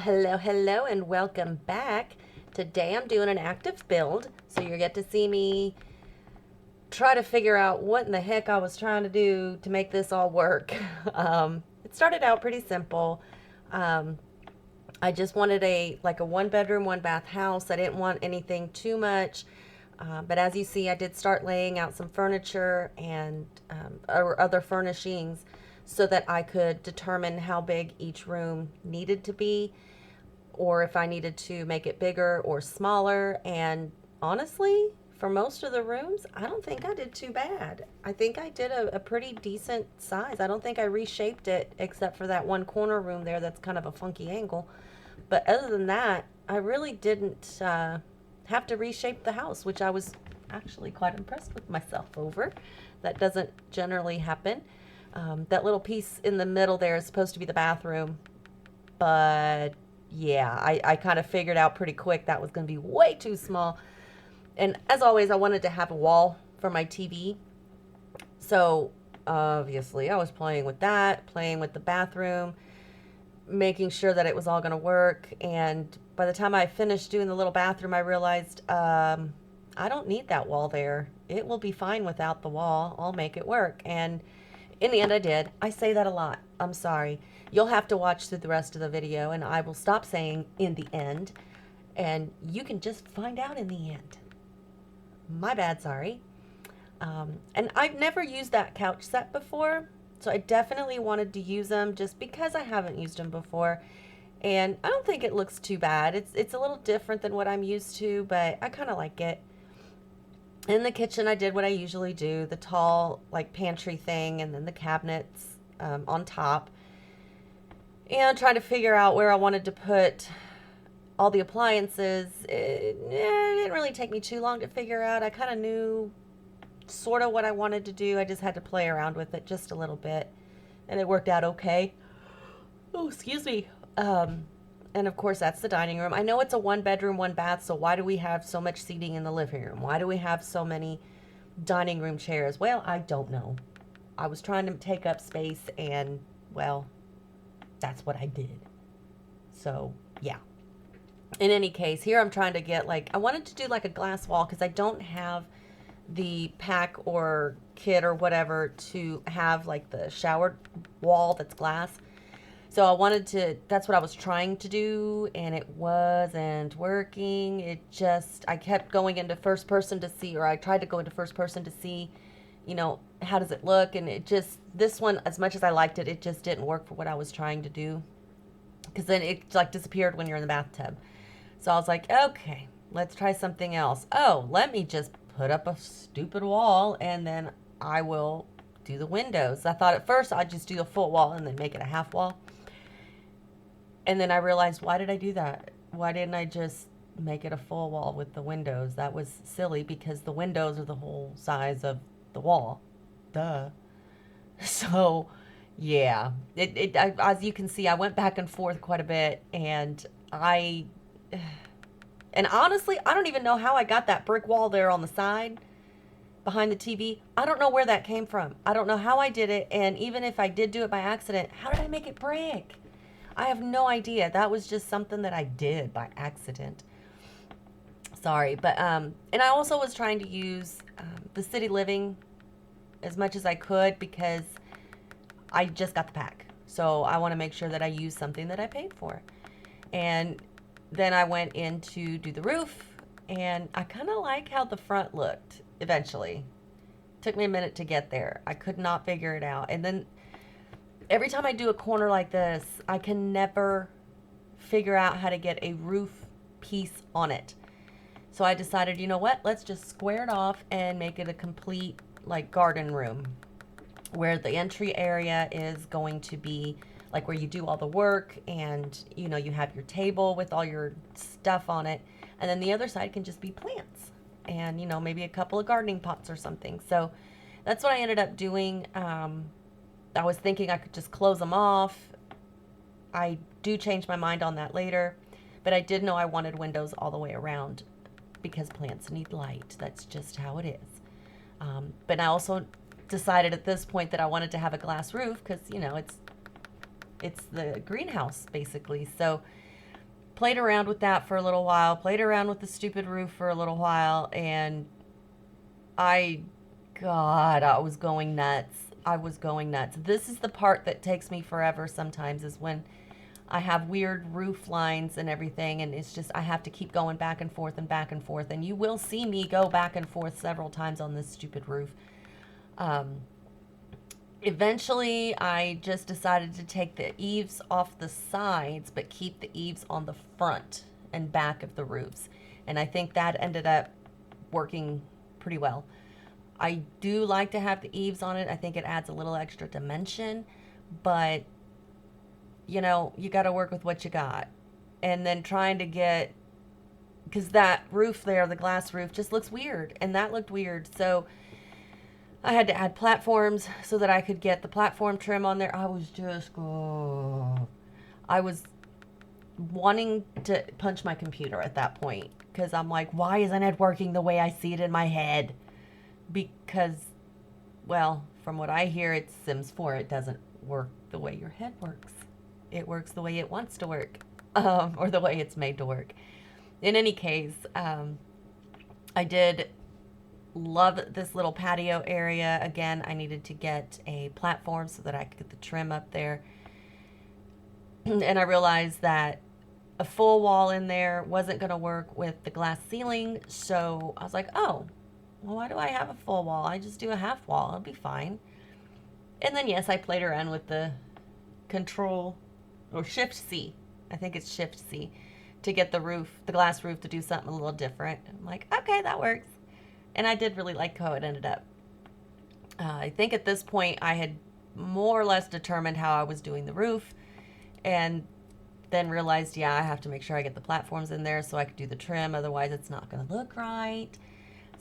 Well, hello, and welcome back. Today I'm doing an active build, so you get to see me try to figure out what in the heck I was trying to do to make this all work. It started out pretty simple. Um, I just wanted a one bedroom, one bath house. I didn't want anything too much. But as you see, I did start laying out some furniture and or other furnishings so that I could determine how big each room needed to be, or if I needed to make it bigger or smaller. And honestly, for most of the rooms, I don't think I did too bad. I think I did a pretty decent size. I don't think I reshaped it except for that one corner room there that's kind of a funky angle. But other than that, I really didn't have to reshape the house, which I was actually quite impressed with myself over. That doesn't generally happen. That little piece in the middle there is supposed to be the bathroom, but yeah, I kind of figured out pretty quick that was going to be way too small. And as always, I wanted to have a wall for my TV. So obviously, I was playing with that, playing with the bathroom, making sure that it was all going to work. And by the time I finished doing the little bathroom, I realized I don't need that wall there. It will be fine without the wall. I'll make it work. And in the end, I did. I say that a lot. I'm sorry. You'll have to watch through the rest of the video, and I will stop saying in the end, and you can just find out in the end. My bad, sorry. And I've never used that couch set before, so I definitely wanted to use them just because I haven't used them before. And I don't think it looks too bad. It's a little different than what I'm used to, but I kind of like it. In the kitchen, I did what I usually do, the tall, like, pantry thing, and then the cabinets on top. And trying to figure out where I wanted to put all the appliances. It didn't really take me too long to figure out. I kind of knew sort of what I wanted to do. I just had to play around with it just a little bit, and it worked out okay. Oh, excuse me. And of course, that's the dining room. I know it's a one bedroom, one bath, so why do we have so much seating in the living room? Why do we have so many dining room chairs? Well, I don't know. I was trying to take up space, and, well, that's what I did. So, yeah. In any case, here I'm trying to get, like, I wanted to do like a glass wall because I don't have the pack or kit or whatever to have like the shower wall that's glass. So I wanted to, that's what I was trying to do, and it wasn't working. I kept going into first person to see, or I tried to go into first person to see, how does it look? And this one, as much as I liked it, it just didn't work for what I was trying to do. Because then it like disappeared when you're in the bathtub. So I was like, okay, let's try something else. Oh, let me just put up a stupid wall, and then I will do the windows. I thought at first I'd just do a full wall and then make it a half wall. And then I realized, why did I do that? Why didn't I just make it a full wall with the windows? That was silly because the windows are the whole size of the wall. Duh. So, yeah. As you can see, I went back and forth quite a bit, and honestly, I don't even know how I got that brick wall there on the side behind the TV. I don't know where that came from. I don't know how I did it, and even if I did do it by accident, how did I make it brick? I have no idea. That was just something that I did by accident. Sorry, but and I also was trying to use the City Living as much as I could because I just got the pack. So I want to make sure that I use something that I paid for. And then I went in to do the roof, and I kind of like how the front looked eventually. Took me a minute to get there. I could not figure it out. And then every time I do a corner like this, I can never figure out how to get a roof piece on it. So I decided, you know what? Let's just square it off and make it a complete like garden room where the entry area is going to be like where you do all the work, and you have your table with all your stuff on it, and then the other side can just be plants and maybe a couple of gardening pots or something. So that's what I ended up doing. I was thinking I could just close them off. I do change my mind on that later, but I did know I wanted windows all the way around because plants need light. That's just how it is. But I also decided at this point that I wanted to have a glass roof because it's the greenhouse basically. So played around with that for a little while, played around with the stupid roof for a little while, and I, God, I was going nuts. I was going nuts. This is the part that takes me forever sometimes, is when I have weird roof lines and everything, and it's just, I have to keep going back and forth and back and forth, and you will see me go back and forth several times on this stupid roof. Eventually, I just decided to take the eaves off the sides, but keep the eaves on the front and back of the roofs. And I think that ended up working pretty well. I do like to have the eaves on it. I think it adds a little extra dimension, but you know, you got to work with what you got. And then trying to get, because that roof there, the glass roof, just looks weird, and that looked weird. So I had to add platforms so that I could get the platform trim on there. I was just, oh, I was wanting to punch my computer at that point, because I'm like, why isn't it working the way I see it in my head? Because, well, from what I hear, it's Sims 4. It doesn't work the way your head works. It works the way it wants to work, or the way it's made to work. In any case, I did love this little patio area. Again, I needed to get a platform so that I could get the trim up there. And I realized that a full wall in there wasn't going to work with the glass ceiling. So I was like, oh, well, why do I have a full wall? I just do a half wall. It'll be fine. And then, yes, I played around with the control, or Shift C. I think it's Shift C, to get the roof, the glass roof, to do something a little different. I'm like, okay, that works. And I did really like how it ended up. I think at this point I had more or less determined how I was doing the roof, and then realized, yeah, I have to make sure I get the platforms in there so I could do the trim. Otherwise, it's not going to look right.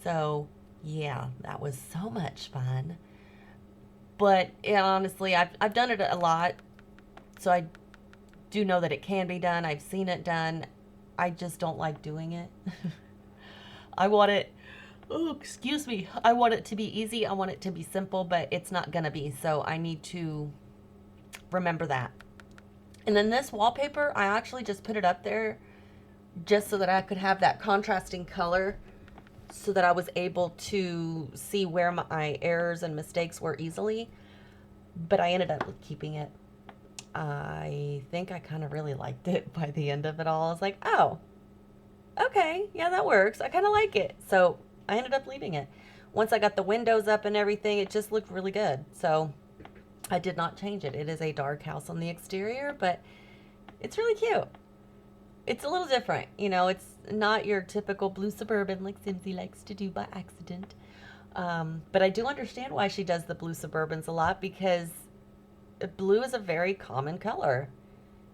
So, yeah, that was so much fun. But honestly, I've done it a lot, so I do know that it can be done. I've seen it done. I just don't like doing it. I want it, oh, excuse me. I want it to be easy. I want it to be simple, but it's not going to be. So I need to remember that. And then this wallpaper, I actually just put it up there just so that I could have that contrasting color, so that I was able to see where my errors and mistakes were easily. But I ended up keeping it. I think I kind of really liked it by the end of it all. I was like, oh, okay, yeah, that works. I kind of like it. So I ended up leaving it. Once I got the windows up and everything, it just looked really good. So I did not change it. It is a dark house on the exterior, but it's really cute. It's a little different. You know, it's not your typical blue suburban like Simsy likes to do by accident. But I do understand why she does the blue Suburbans a lot, because blue is a very common color.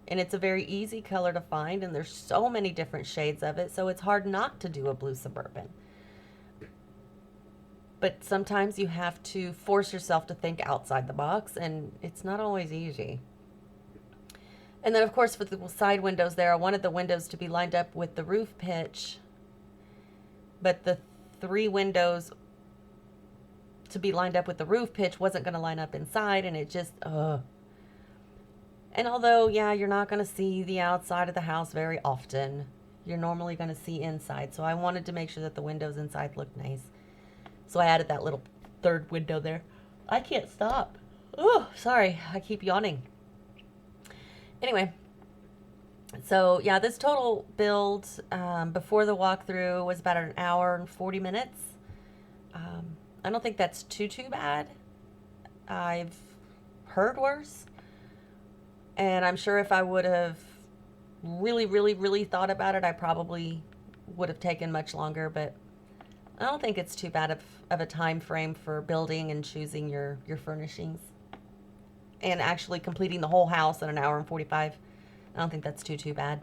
And it's a very easy color to find, and there's so many different shades of it, so it's hard not to do a blue Suburban. But sometimes you have to force yourself to think outside the box, and it's not always easy. And then, of course, for the side windows there, I wanted the windows to be lined up with the roof pitch, but the 3 windows to be lined up with the roof pitch wasn't going to line up inside, and it just, And although, yeah, you're not going to see the outside of the house very often, you're normally going to see inside. So I wanted to make sure that the windows inside looked nice. So I added that little 3rd window there. I can't stop. Oh, sorry. I keep yawning. Anyway, so yeah, this total build before the walkthrough was about an hour and 40 minutes. I don't think that's too bad. I've heard worse. And I'm sure if I would have really thought about it, I probably would have taken much longer, but I don't think it's too bad of a time frame for building and choosing your furnishings. And actually completing the whole house in an hour and 45. I don't think that's too bad.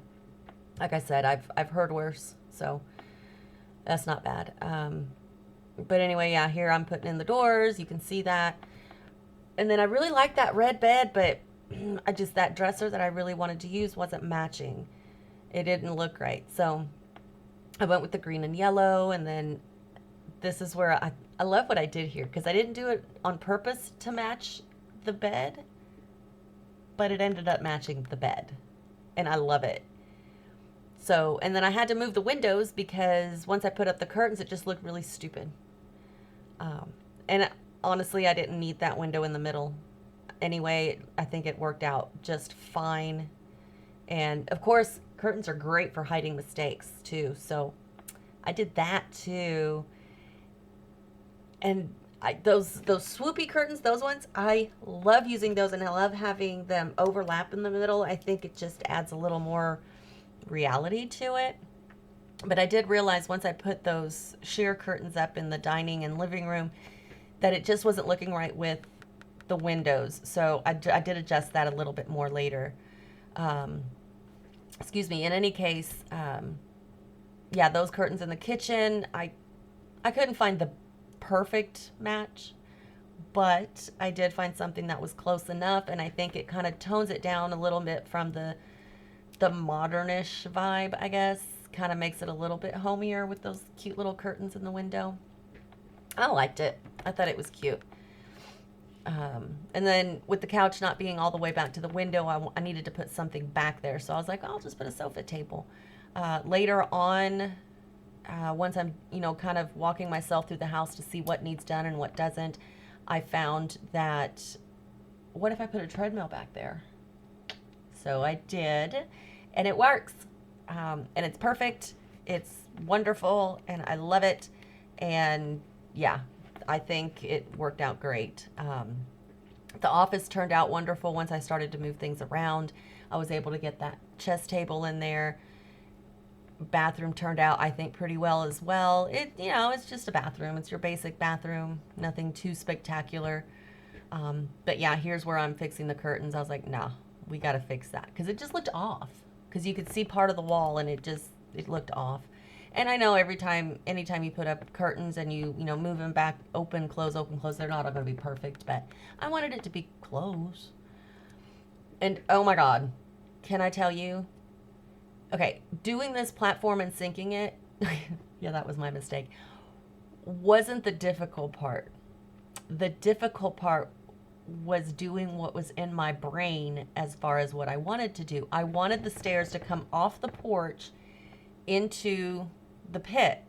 Like I said, I've heard worse, so that's not bad. But anyway, yeah, here I'm putting in the doors. You can see that. And then I really like that red bed, but that dresser that I really wanted to use wasn't matching. It didn't look right. So I went with the green and yellow, and then this is where I love what I did here, because I didn't do it on purpose to match the bed, but it ended up matching the bed, and I love it. So, and then I had to move the windows because once I put up the curtains, it just looked really stupid. And honestly, I didn't need that window in the middle. Anyway, I think it worked out just fine. And of course, curtains are great for hiding mistakes too. So I did that too. And those swoopy curtains, those ones, I love using those, and I love having them overlap in the middle. I think it just adds a little more reality to it. But I did realize once I put those sheer curtains up in the dining and living room that it just wasn't looking right with the windows. So I did adjust that a little bit more later. Excuse me. In any case, yeah, those curtains in the kitchen, I couldn't find the perfect match, but I did find something that was close enough, and I think it kind of tones it down a little bit from the modernish vibe, I guess. Kind of makes it a little bit homier with those cute little curtains in the window. I liked it. I thought it was cute. And then with the couch not being all the way back to the window, I needed to put something back there. So I was like, I'll just put a sofa table. Later on, once I'm, kind of walking myself through the house to see what needs done and what doesn't, I found that, what if I put a treadmill back there? So I did, and it works. And it's perfect. It's wonderful, and I love it. And yeah, I think it worked out great. The office turned out wonderful once I started to move things around. I was able to get that chess table in there. Bathroom turned out, I think, pretty well as well. It's just a bathroom. It's your basic bathroom, nothing too spectacular. But yeah, here's where I'm fixing the curtains. I was like, nah, we got to fix that because it just looked off. Because you could see part of the wall and it looked off. And I know anytime you put up curtains and you move them back, open, close, they're not all going to be perfect, but I wanted it to be close. And oh my God, can I tell you? Okay, doing this platform and syncing it, yeah, that was my mistake, wasn't the difficult part. The difficult part was doing what was in my brain as far as what I wanted to do. I wanted the stairs to come off the porch into the pit,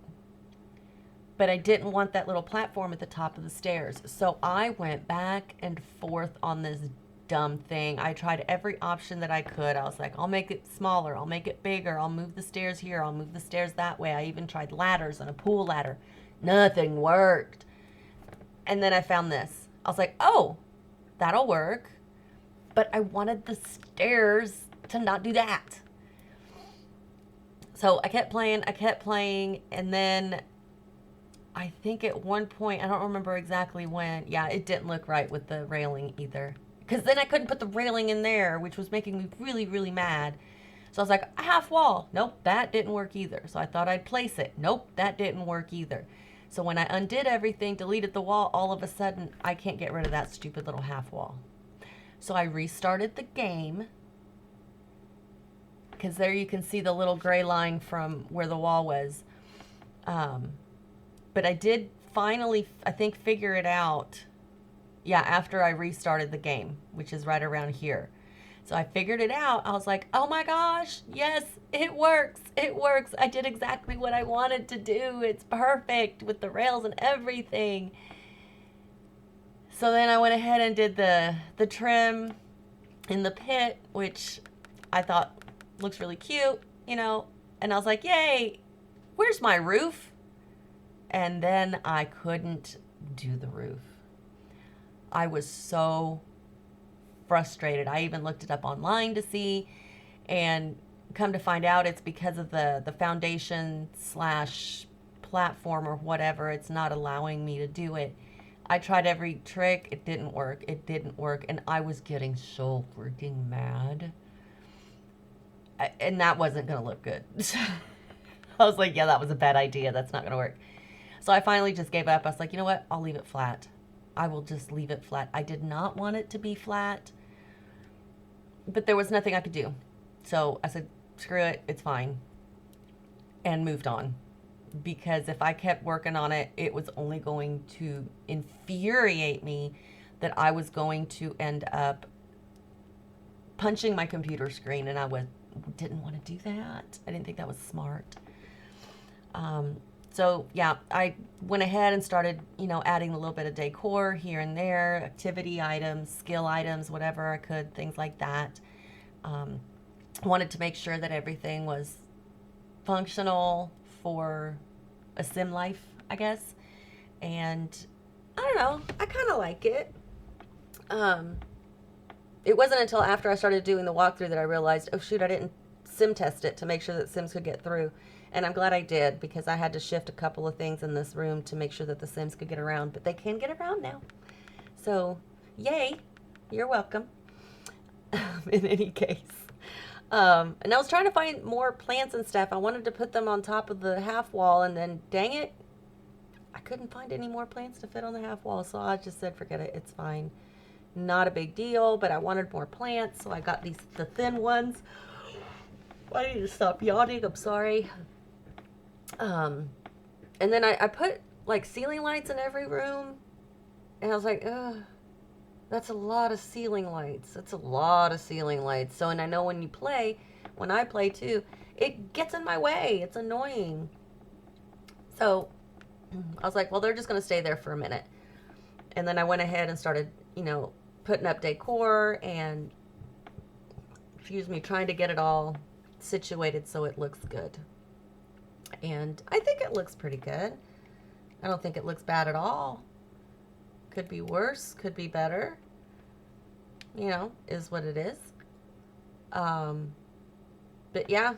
but I didn't want that little platform at the top of the stairs. So I went back and forth on this dumb thing. I tried every option that I could. I was like, I'll make it smaller, I'll make it bigger, I'll move the stairs here, I'll move the stairs that way. I even tried ladders and a pool ladder. Nothing worked. And then I found this. I was like, oh, that'll work. But I wanted the stairs to not do that. So I kept playing, and then I think at one point, I don't remember exactly when, yeah, it didn't look right with the railing either. Because then I couldn't put the railing in there, which was making me really, really mad. So I was like, a half wall. Nope, that didn't work either. So I thought I'd place it. Nope, that didn't work either. So when I undid everything, deleted the wall, all of a sudden, I can't get rid of that stupid little half wall. So I restarted the game, because there you can see the little gray line from where the wall was. But I did finally, I think, figure it out, yeah, after I restarted the game, which is right around here. So I figured it out. I was like, oh my gosh, yes, it works. It works. I did exactly what I wanted to do. It's perfect with the rails and everything. So then I went ahead and did the trim in the pit, which I thought looks really cute, and I was like, yay, where's my roof? And then I couldn't do the roof. I was so frustrated. I even looked it up online to see, and come to find out it's because of the foundation / platform or whatever. It's not allowing me to do it. I tried every trick. It didn't work. And I was getting so freaking mad. And that wasn't going to look good. I was like, yeah, that was a bad idea. That's not going to work. So I finally just gave up. I was like, you know what? I'll leave it flat. I will just leave it flat. I did not want it to be flat, but there was nothing I could do. So I said, screw it. It's fine. And moved on. Because if I kept working on it, it was only going to infuriate me that I was going to end up punching my computer screen, and I didn't want to do that. I didn't think that was smart. So yeah, I went ahead and started, adding a little bit of decor here and there, activity items, skill items, whatever I could, things like that. Wanted to make sure that everything was functional for a sim life, I guess. And I don't know, I kind of like it. Um, it wasn't until after I started doing the walkthrough that I realized, oh shoot, I didn't sim test it to make sure that Sims could get through. And I'm glad I did, because I had to shift a couple of things in this room to make sure that the Sims could get around, but they can get around now. So, yay, you're welcome. In any case. And I was trying to find more plants and stuff. I wanted to put them on top of the half wall, and then dang it, I couldn't find any more plants to fit on the half wall. So I just said, forget it, it's fine. Not a big deal, but I wanted more plants, so I got the thin ones. I need to stop yawning, I'm sorry. And then I put like ceiling lights in every room, and I was like, ugh, that's a lot of ceiling lights. That's a lot of ceiling lights. So, and I know when I play too, it gets in my way. It's annoying. So I was like, well, they're just going to stay there for a minute. And then I went ahead and started, putting up decor and, trying to get it all situated so it looks good. And I think it looks pretty good. I don't think it looks bad at all. Could be worse, could be better. Is what it is. But yeah,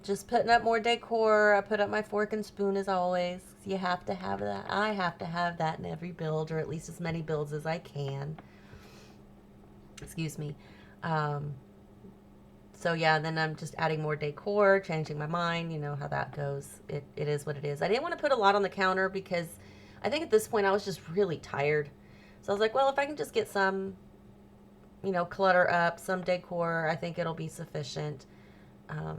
just putting up more decor. I put up my fork and spoon as always. You have to have that. I have to have that in every build, or at least as many builds as I can. Excuse me. So yeah, then I'm just adding more decor, changing my mind. You know how that goes. It is what it is. I didn't want to put a lot on the counter because I think at this point I was just really tired. So I was like, well, if I can just get some, clutter up, some decor, I think it'll be sufficient. I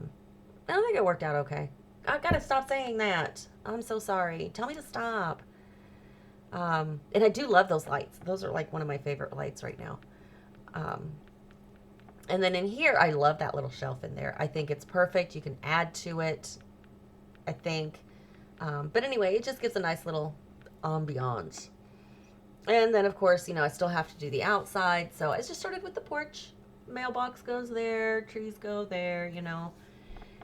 think it worked out okay. I gotta stop saying that. I'm so sorry. Tell me to stop. And I do love those lights. Those are like one of my favorite lights right now. And then in here, I love that little shelf in there. I think it's perfect. You can add to it, I think. But anyway, it just gives a nice little ambiance. And then, of course, I still have to do the outside. So I just started with the porch. Mailbox goes there. Trees go there,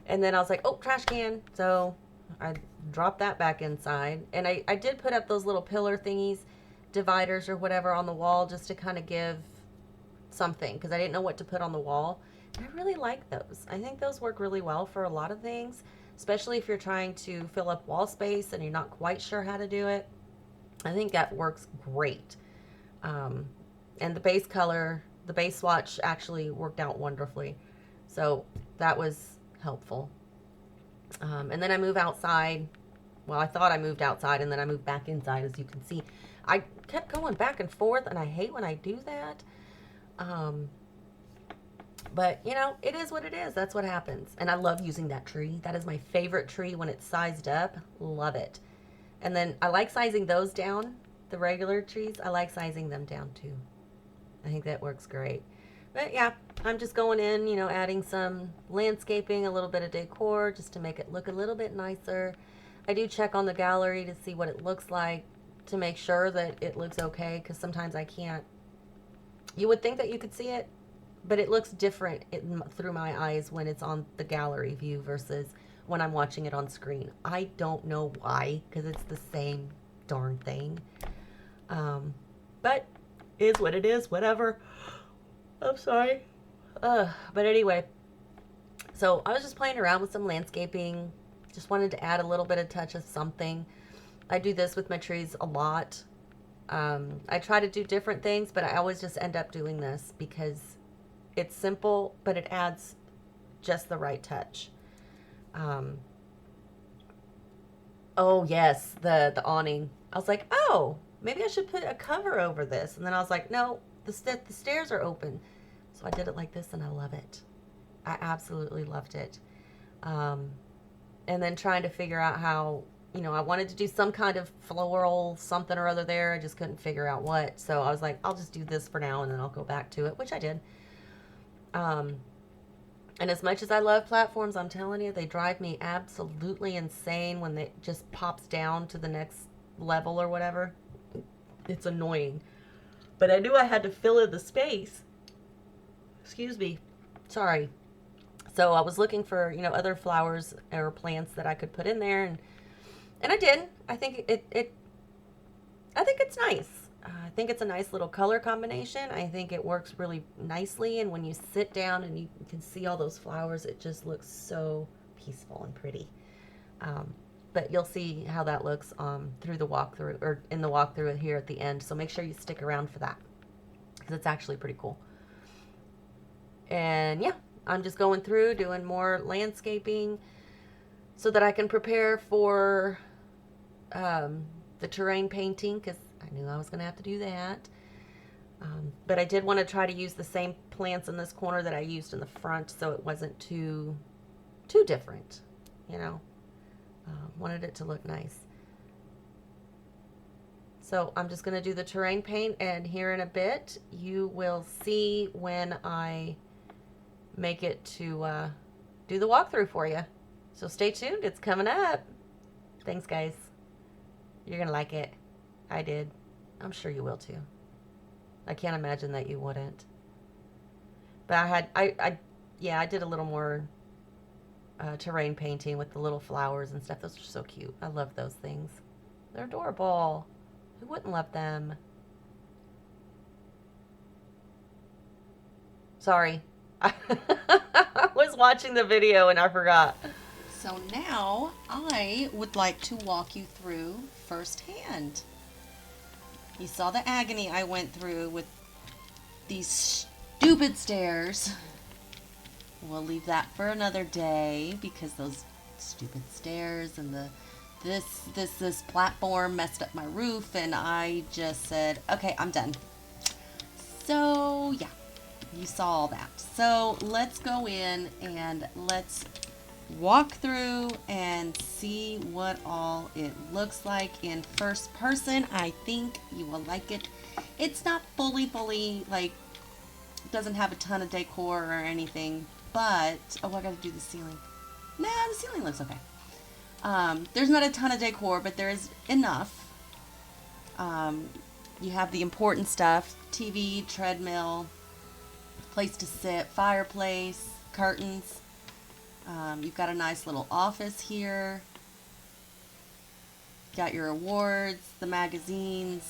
And then I was like, oh, trash can. So I dropped that back inside. And I did put up those little pillar thingies, dividers or whatever on the wall just to kind of give something, because I didn't know what to put on the wall. And I really like those. I think those work really well for a lot of things, especially if you're trying to fill up wall space and you're not quite sure how to do it. I think that works great. And the base color, the base swatch actually worked out wonderfully. So that was helpful. And then I move outside. Well, I thought I moved outside, and then I moved back inside, as you can see. I kept going back and forth, and I hate when I do that. But it is what it is. That's what happens. And I love using that tree. That is my favorite tree when it's sized up. Love it. And then I like sizing those down. The regular trees, I like sizing them down too. I think that works great. But yeah, I'm just going in, adding some landscaping, a little bit of decor just to make it look a little bit nicer. I do check on the gallery to see what it looks like, to make sure that it looks okay, because sometimes I can't. You would think that you could see it, but it looks different through my eyes when it's on the gallery view versus when I'm watching it on screen. I don't know why, because it's the same darn thing. But is what it is, whatever. I'm sorry. But anyway, so I was just playing around with some landscaping. Just wanted to add a little bit of touch of something. I do this with my trees a lot. I try to do different things, but I always just end up doing this because it's simple, but it adds just the right touch. Oh yes, the awning. I was like, oh, maybe I should put a cover over this. And then I was like, no, the stairs are open. So I did it like this, and I love it. I absolutely loved it. And then trying to figure out how, I wanted to do some kind of floral something or other there. I just couldn't figure out what. So I was like, I'll just do this for now, and then I'll go back to it, which I did. And as much as I love platforms, I'm telling you, they drive me absolutely insane when it just pops down to the next level or whatever. It's annoying. But I knew I had to fill in the space. Excuse me. Sorry. So I was looking for, other flowers or plants that I could put in there, and I did. I think I think it's nice. I think it's a nice little color combination. I think it works really nicely, and when you sit down and you can see all those flowers, it just looks so peaceful and pretty. But you'll see how that looks through the walkthrough, or in the walkthrough here at the end. So make sure you stick around for that, because it's actually pretty cool. And yeah, I'm just going through doing more landscaping so that I can prepare for the terrain painting, because I knew I was going to have to do that. But I did want to try to use the same plants in this corner that I used in the front, so it wasn't too different, you know. Wanted it to look nice. So I'm just going to do the terrain paint, and here in a bit you will see when I make it to do the walkthrough for you. So stay tuned, it's coming up. Thanks, guys. You're going to like it. I did. I'm sure you will too. I can't imagine that you wouldn't. But I did a little more terrain painting with the little flowers and stuff. Those are so cute. I love those things. They're adorable. Who wouldn't love them? Sorry. I was watching the video and I forgot. So now I would like to walk you through firsthand. You saw the agony I went through with these stupid stairs. We'll leave that for another day, because those stupid stairs and this platform messed up my roof, and I just said, okay, I'm done. So yeah, you saw all that. So let's go in and let's walk through and see what all it looks like in first person. I think you will like it. It's not fully like, doesn't have a ton of decor or anything, but I gotta do the ceiling. Nah, the ceiling looks okay. There's not a ton of decor, but there is enough. You have the important stuff: TV, treadmill, place to sit, fireplace, curtains. You've got a nice little office here. Got your awards, the magazines.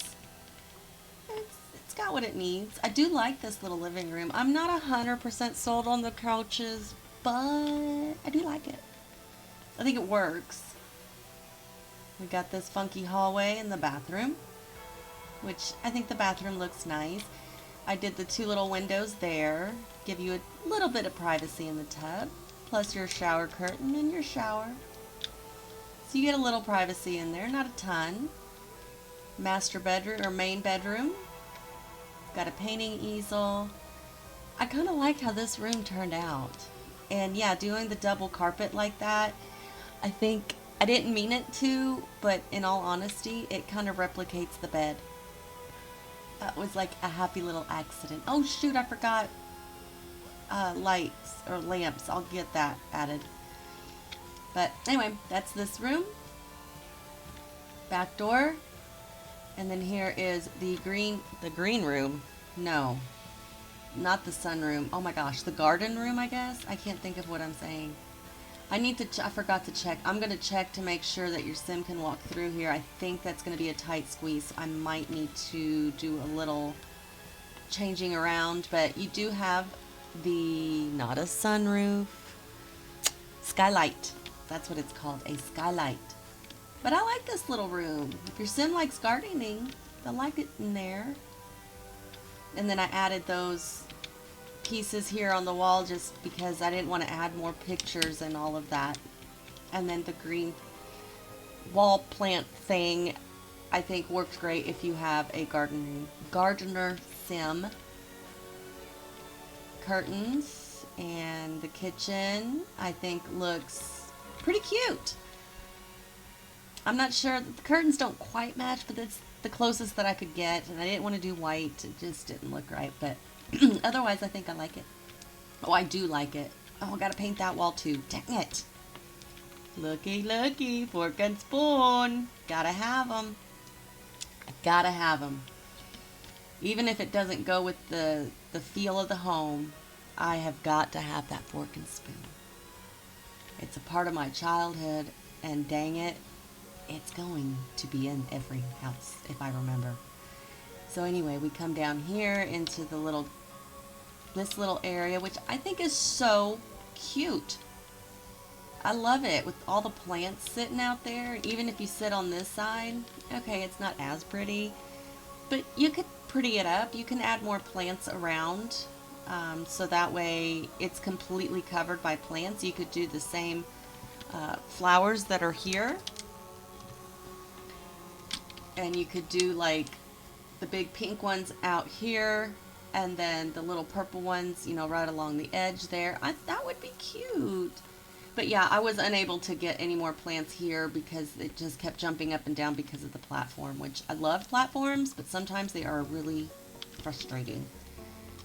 It's got what it needs. I do like this little living room. I'm not 100% sold on the couches, but I do like it. I think it works. We got this funky hallway in the bathroom, which I think the bathroom looks nice. I did the two little windows there, give you a little bit of privacy in the tub, plus your shower curtain and your shower. So you get a little privacy in there, not a ton. Master bedroom or main bedroom. Got a painting easel. I kind of like how this room turned out. And yeah, doing the double carpet like that, I think I didn't mean it to, but in all honesty, it kind of replicates the bed. That was like a happy little accident. Oh shoot, I forgot lights or lamps. I'll get that added. But anyway, that's this room. Back door. And then here is the green room. No, not the sunroom. Oh my gosh, the garden room, I guess. I can't think of what I'm saying. I forgot to check. I'm going to check to make sure that your sim can walk through here. I think that's going to be a tight squeeze. I might need to do a little changing around, but you do have not a sunroof, skylight. That's what it's called, a skylight. But I like this little room. If your sim likes gardening, they'll like it in there. And then I added those pieces here on the wall just because I didn't want to add more pictures and all of that. And then the green wall plant thing, I think works great if you have a gardener sim. Curtains, and the kitchen I think looks pretty cute. I'm not sure, the curtains don't quite match, but it's the closest that I could get, and I didn't want to do white. It just didn't look right, but otherwise I think I like it. Oh, I do like it. Oh, I gotta paint that wall too. Dang it. Looky, looky, fork and spoon. Gotta have them. Gotta have them. Even if it doesn't go with the feel of the home, I have got to have that fork and spoon. It's a part of my childhood, and dang it, it's going to be in every house, if I remember. So anyway, we come down here into this little area, which I think is so cute. I love it with all the plants sitting out there. Even if you sit on this side, okay, it's not as pretty, but you could pretty it up. You can add more plants around, so that way it's completely covered by plants. You could do the same flowers that are here, and you could do like the big pink ones out here, and then the little purple ones, you know, right along the edge there. That would be cute. But yeah, I was unable to get any more plants here because it just kept jumping up and down because of the platform, which I love platforms, but sometimes they are really frustrating.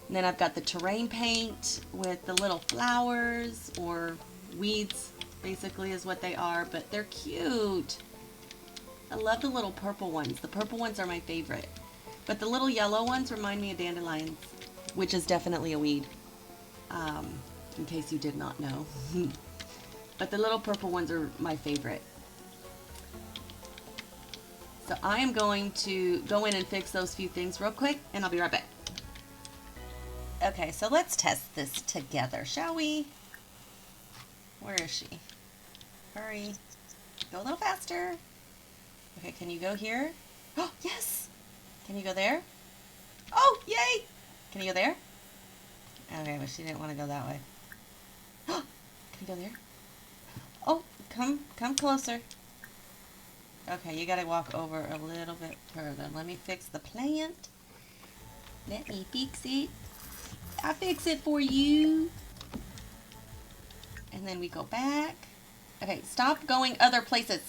And then I've got the terrain paint with the little flowers, or weeds basically is what they are, but they're cute. I love the little purple ones. The purple ones are my favorite. But the little yellow ones remind me of dandelions, which is definitely a weed, in case you did not know. But the little purple ones are my favorite. So I am going to go in and fix those few things real quick, and I'll be right back. Okay, so let's test this together, shall we? Where is she? Hurry. Go a little faster. Okay, can you go here? Oh, yes! Can you go there? Oh, yay! Can you go there? Okay, but she didn't want to go that way. Can you go there? Oh, come closer. Okay, you gotta walk over a little bit further. Let me fix the plant. Let me fix it. I fix it for you. And then we go back. Okay, stop going other places.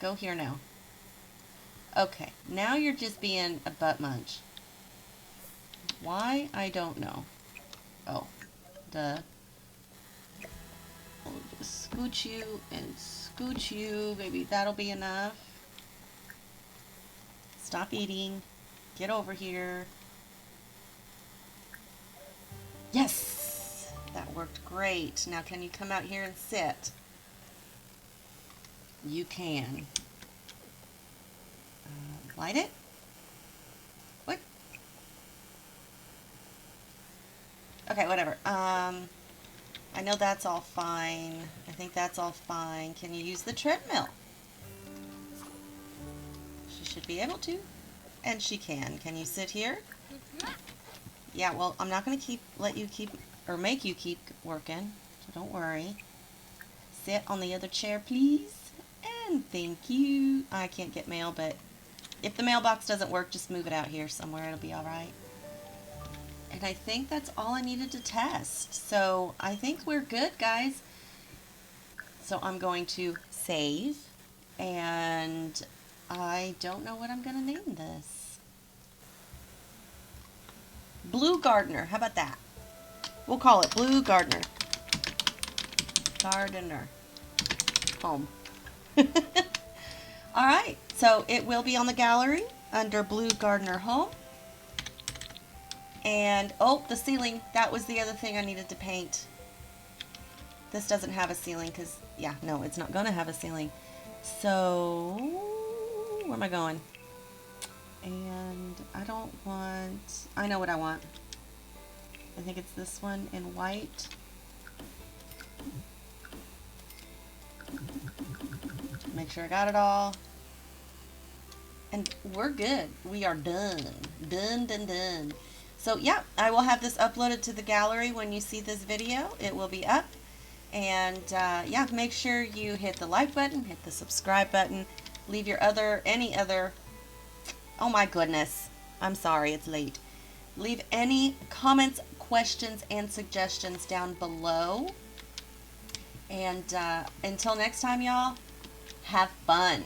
Go here now. Okay, now you're just being a butt munch. Why? I don't know. Oh, duh. We'll just scooch you and scooch you. Maybe that'll be enough. Stop eating. Get over here. Yes! That worked great. Now can you come out here and sit? You can. Light it? What? Okay, whatever. I know that's all fine. I think that's all fine. Can you use the treadmill? She should be able to. And she can. Can you sit here? Yeah, well, I'm not going to let you keep, or make you keep working. So don't worry. Sit on the other chair, please. And thank you. I can't get mail, but if the mailbox doesn't work, just move it out here somewhere. It'll be all right. And I think that's all I needed to test. So I think we're good, guys. So I'm going to save. And I don't know what I'm going to name this. Blue Gardener. How about that? We'll call it Blue Gardener. Gardener. Home. All right. So it will be on the gallery under Blue Gardener Home. And, oh, the ceiling. That was the other thing I needed to paint. This doesn't have a ceiling because, yeah, no, it's not going to have a ceiling. So, where am I going? And I don't want, I know what I want. I think it's this one in white. Make sure I got it all. And we're good. We are done. Done. So yeah, I will have this uploaded to the gallery when you see this video. It will be up. And yeah, make sure you hit the like button, hit the subscribe button, leave your any other, oh my goodness, I'm sorry, it's late. Leave any comments, questions, and suggestions down below. And until next time, y'all, have fun.